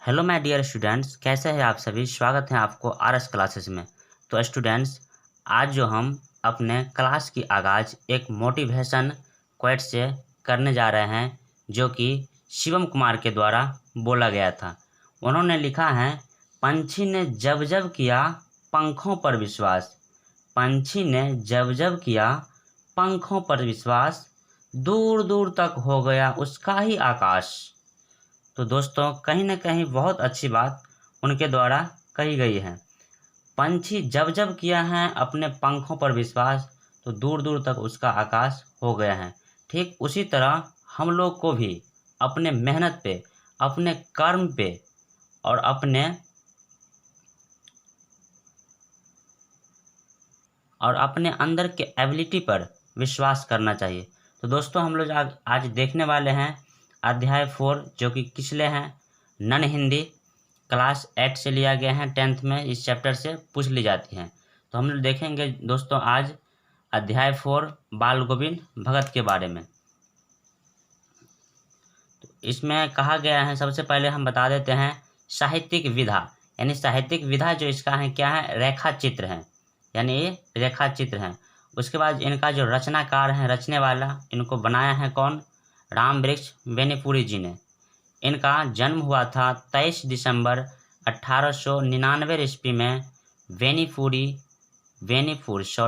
Hello my dear students, कैसे हैं आप सभी। स्वागत है आपको आरएस क्लासेस में। तो स्टूडेंट्स, आज जो हम अपने क्लास की आगाज़ एक मोटिवेशन क्वोट से करने जा रहे हैं, जो कि शिवम कुमार के द्वारा बोला गया था। उन्होंने लिखा है, पंछी ने जब जब किया पंखों पर विश्वास, पंछी ने जब जब किया पंखों पर विश्वास, दूर दूर तक हो गया उसका ही आकाश। तो दोस्तों, कहीं ना कहीं बहुत अच्छी बात उनके द्वारा कही गई है। पंछी जब जब किया है अपने पंखों पर विश्वास, तो दूर दूर तक उसका आकाश हो गया है। ठीक उसी तरह हम लोग को भी अपने मेहनत पे, अपने कर्म पे और अपने अंदर के एबिलिटी पर विश्वास करना चाहिए। तो दोस्तों, हम लोग आज देखने वाले हैं अध्याय 4, जो कि किसले हैं, नन हिंदी, क्लास 8 से लिया गया है। 10th में इस चैप्टर से पूछ ली जाती हैं। तो हम लोग देखेंगे दोस्तों आज अध्याय 4 बाल गोविंद भगत के बारे में। तो इसमें कहा गया है, सबसे पहले हम बता देते हैं साहित्यिक विधा, यानी साहित्यिक विधा जो इसका है क्या है, रेखा चित्र है, यानी ये रेखा चित्र है। उसके बाद इनका जो रचनाकार है, रचने वाला, इनको बनाया है कौन, राम वृक्ष बेनीपुरी जी ने। इनका जन्म हुआ था 23 दिसंबर 1899 ईस्वी में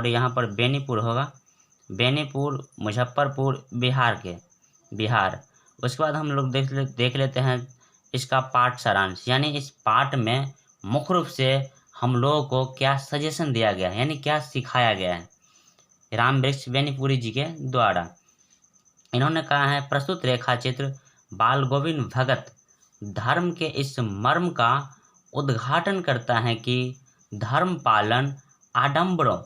यहाँ पर बेनीपुर होगा, बेनीपुर मुजफ्फरपुर बिहार। उसके बाद हम लोग देख लेते हैं इसका पाठ सारांश, यानी इस पाठ में मुख्य रूप से हम लोगों को क्या सजेशन दिया गया है, यानी क्या सिखाया गया है राम वृक्ष बेनीपुरी जी के द्वारा। इन्होंने कहा है, प्रस्तुत रेखा चित्र बाल गोविंद भगत धर्म के इस मर्म का उद्घाटन करता है कि धर्म पालन आडंबरों।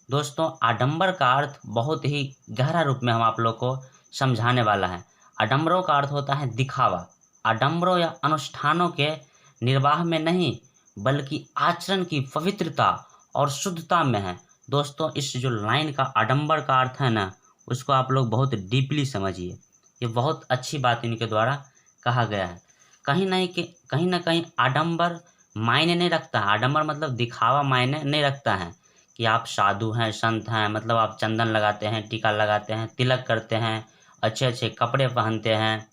दोस्तों, आडंबर का अर्थ बहुत ही गहरा रूप में हम आप लोग को समझाने वाला है। आडंबरों का अर्थ होता है दिखावा। आडंबरों या अनुष्ठानों के निर्वाह में नहीं, बल्कि आचरण की पवित्रता और शुद्धता में है। दोस्तों, इस जो लाइन का आडंबर का अर्थ है ना, उसको आप लोग बहुत डीपली समझिए। ये बहुत अच्छी बात इनके द्वारा कहा गया है। कहीं ना कहीं आडंबर मायने नहीं रखता है। आडंबर मतलब दिखावा मायने नहीं रखता है कि आप साधु हैं, संत हैं, मतलब आप चंदन लगाते हैं, टीका लगाते हैं, तिलक करते हैं, अच्छे अच्छे कपड़े पहनते हैं,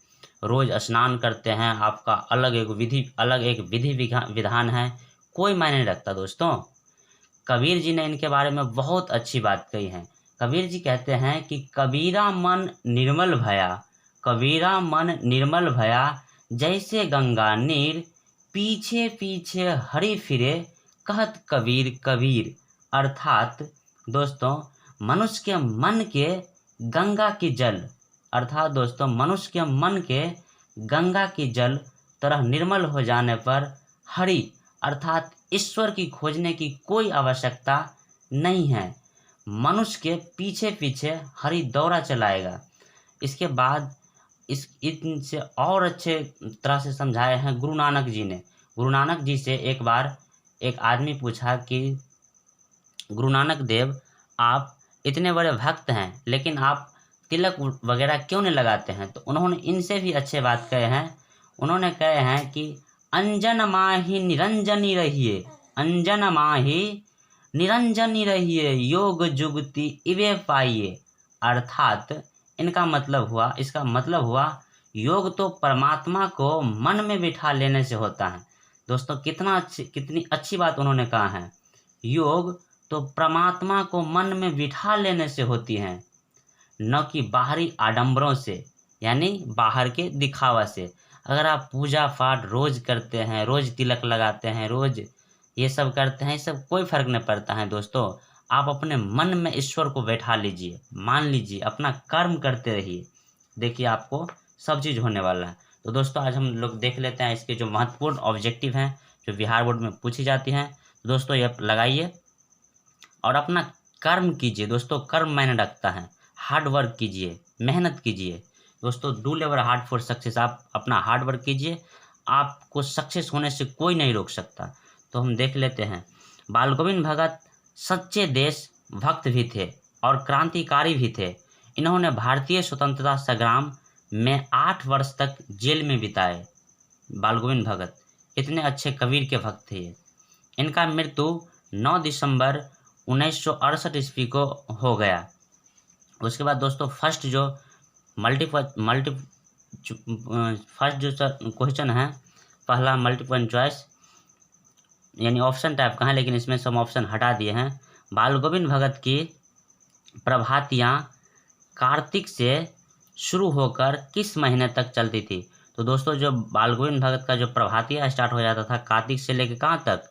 रोज स्नान करते हैं, आपका अलग एक विधि विधान है, कोई मायने नहीं रखता। दोस्तों, कबीर जी ने इनके बारे में बहुत अच्छी बात कही है। कबीर जी कहते हैं कि कबीरा मन निर्मल भया, जैसे गंगा नीर, पीछे पीछे हरि फिरे, कहत कबीर कबीर। अर्थात दोस्तों, मनुष्य के मन के गंगा की जल, अर्थात दोस्तों मनुष्य के मन के गंगा की जल तरह निर्मल हो जाने पर हरि अर्थात ईश्वर की खोजने की कोई आवश्यकता नहीं है। मनुष्य के पीछे पीछे हरि दौड़ा चलाएगा। इसके बाद इनसे और अच्छे तरह से समझाए हैं गुरु नानक जी ने। गुरु नानक जी से एक बार एक आदमी पूछा कि गुरु नानक देव, आप इतने बड़े भक्त हैं, लेकिन आप तिलक वगैरह क्यों नहीं लगाते हैं? तो उन्होंने इनसे भी अच्छे बात कहे हैं। उन्होंने कहे हैं कि अंजन माही निरंजनी रहिए, अंजन माही निरंजनी रहिए, योग जुगति इवे पाइए। अर्थात इसका मतलब हुआ योग तो परमात्मा को मन में बिठा लेने से होता है। दोस्तों, कितनी अच्छी बात उन्होंने कहा है। योग तो परमात्मा को मन में बिठा लेने से होती है, न कि बाहरी आडंबरों से, यानी बाहर के दिखावा से। अगर आप पूजा पाठ रोज करते हैं, रोज तिलक लगाते हैं, रोज ये सब करते हैं, ये सब कोई फर्क नहीं पड़ता है। दोस्तों, आप अपने मन में ईश्वर को बैठा लीजिए, मान लीजिए, अपना कर्म करते रहिए, देखिए आपको सब चीज़ होने वाला है। तो दोस्तों, आज हम लोग देख लेते हैं इसके जो महत्वपूर्ण ऑब्जेक्टिव हैं, जो बिहार बोर्ड में पूछी जाती हैं। दोस्तों, ये लगाइए और अपना कर्म कीजिए। दोस्तों, कर्म मायने रखता है। हार्ड वर्क कीजिए, मेहनत कीजिए। दोस्तों, डू लेवर हार्ड फॉर सक्सेस। आप अपना हार्ड वर्क कीजिए, आपको सक्सेस होने से कोई नहीं रोक सकता। तो हम देख लेते हैं, बाल गोविंद भगत सच्चे देश भक्त भी थे और क्रांतिकारी भी थे। इन्होंने भारतीय स्वतंत्रता संग्राम में 8 वर्ष तक जेल में बिताए। बाल गोविंद भगत इतने अच्छे कबीर के भक्त थे ये। इनका मृत्यु 9 दिसंबर 1968 ईस्वी को हो गया। उसके बाद दोस्तों फर्स्ट जो फर्स्ट जो क्वेश्चन है, पहला मल्टीपल चॉइस यानी ऑप्शन टाइप का है, लेकिन इसमें से हम ऑप्शन हटा दिए हैं। बाल गोविंद भगत की प्रभातियाँ कार्तिक से शुरू होकर किस महीने तक चलती थी? तो दोस्तों जो बाल गोविंद भगत का जो प्रभातियाँ स्टार्ट हो जाता था कार्तिक से लेकर कहाँ तक?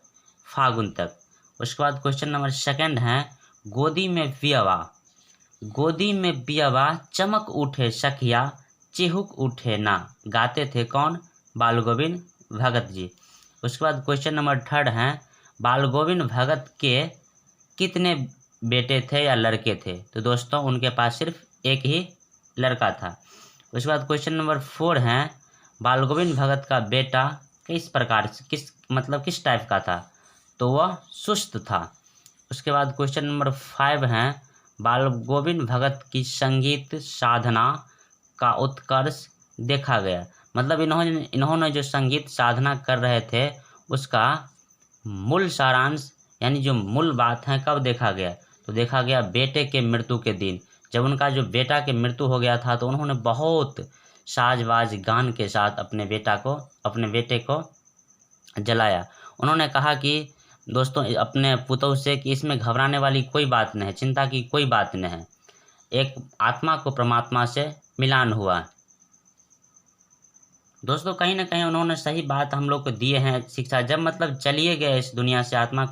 फागुन तक। उसके बाद क्वेश्चन नंबर सेकंड है, गोदी में बियवा, गोदी में बियवा चमक उठे सखिया चिहुक उठे ना, गाते थे कौन? बाल गोविंद भगत जी। उसके बाद क्वेश्चन नंबर थर्ड है, बाल गोविंद भगत के कितने बेटे थे या लड़के थे? तो दोस्तों उनके पास सिर्फ एक ही लड़का था। उसके बाद क्वेश्चन नंबर 4 है, बाल गोविंद भगत का बेटा किस प्रकार से किस टाइप का था? तो वह सुस्त था। उसके बाद क्वेश्चन नंबर 5 है, बाल गोविंद भगत की संगीत साधना का उत्कर्ष देखा गया। मतलब इन्होंने जो संगीत साधना कर रहे थे उसका मूल सारांश यानी जो मूल बात है कब देखा गया? तो देखा गया बेटे के मृत्यु के दिन। जब उनका जो बेटा के मृत्यु हो गया था तो उन्होंने बहुत साजबाज गान के साथ अपने बेटे को जलाया। उन्होंने कहा कि दोस्तों अपने पुतों से कि इसमें घबराने वाली कोई बात नहीं है, चिंता की कोई बात नहीं है, एक आत्मा को परमात्मा से मिलान हुआ। दोस्तों कहीं ना कहीं उन्होंने सही बात हम लोग को दिए हैं शिक्षा। जब चलिए गए इस दुनिया से, आत्मा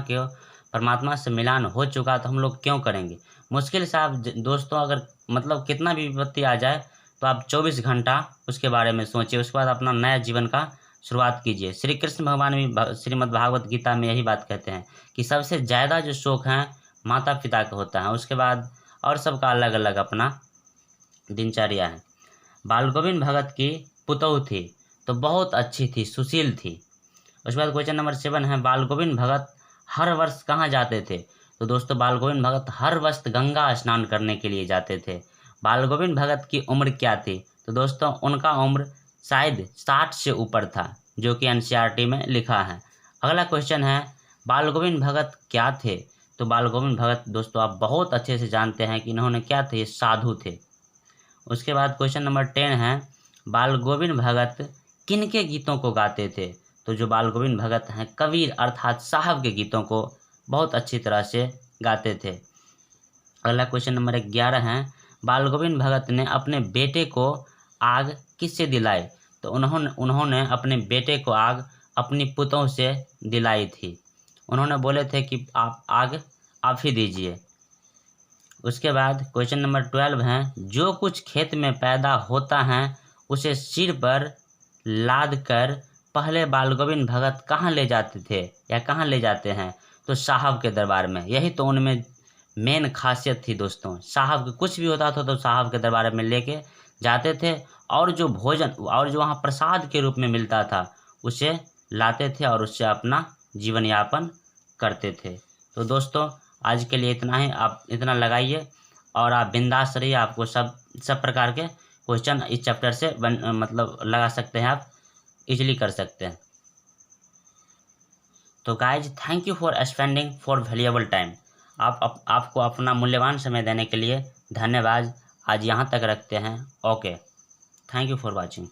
के परमात्मा से मिलान हो चुका तो हम लोग क्यों करेंगे? मुश्किल से आप दोस्तों अगर कितना भी विपत्ति आ जाए तो आप 24 घंटा उसके बारे में सोचिए, उसके बाद अपना नया जीवन का शुरुआत कीजिए। श्री कृष्ण भगवान भी श्रीमद् भागवत गीता में यही बात कहते हैं कि सबसे ज़्यादा जो शोक है माता पिता का होता है, उसके बाद और सबका अलग अलग अपना दिनचर्या है। बाल गोविंद भगत की पुतौह थी तो बहुत अच्छी थी, सुशील थी। उसके बाद क्वेश्चन नंबर 7 है, बाल गोविंद भगत हर वर्ष कहाँ जाते थे? तो दोस्तों बाल गोविंद भगत हर वर्ष गंगा स्नान करने के लिए जाते थे। बाल गोविंद भगत की उम्र क्या थी? तो दोस्तों उनका उम्र शायद 60 से ऊपर था, जो कि NCERT में लिखा है। अगला क्वेश्चन है, बाल गोविंद भगत क्या थे? तो बाल गोविंद भगत दोस्तों आप बहुत अच्छे से जानते हैं कि इन्होंने क्या थे, साधु थे। उसके बाद क्वेश्चन नंबर 10 है, बाल गोविंद भगत किनके गीतों को गाते थे? तो जो बाल गोविंद भगत हैं कबीर अर्थात साहब के गीतों को बहुत अच्छी तरह से गाते थे। अगला क्वेश्चन नंबर 11 है, बाल गोविंद भगत ने अपने बेटे को आग किससे दिलाई? तो उन्होंने अपने बेटे को आग अपनी पुतों से दिलाई थी। उन्होंने बोले थे कि आग आप ही दीजिए। उसके बाद क्वेश्चन नंबर 12 है, जो कुछ खेत में पैदा होता है उसे सिर पर लाद कर पहले बाल गोविंद भगत कहाँ ले जाते थे या कहाँ ले जाते हैं? तो साहब के दरबार में। यही तो उनमें मेन खासियत थी दोस्तों। साहब के कुछ भी होता था तो साहब के दरबार में लेके जाते थे, और जो भोजन और जो वहाँ प्रसाद के रूप में मिलता था उसे लाते थे और उससे अपना जीवन यापन करते थे। तो दोस्तों आज के लिए इतना ही, आप इतना लगाइए और आप बिंदास रहिए। आपको सब प्रकार के क्वेश्चन इस चैप्टर से लगा सकते हैं, आप इजीली कर सकते हैं। तो guys thank you for spending for valuable time. आपको अपना मूल्यवान समय देने के लिए धन्यवाद। आज यहाँ तक रखते हैं। Okay, thank you for watching.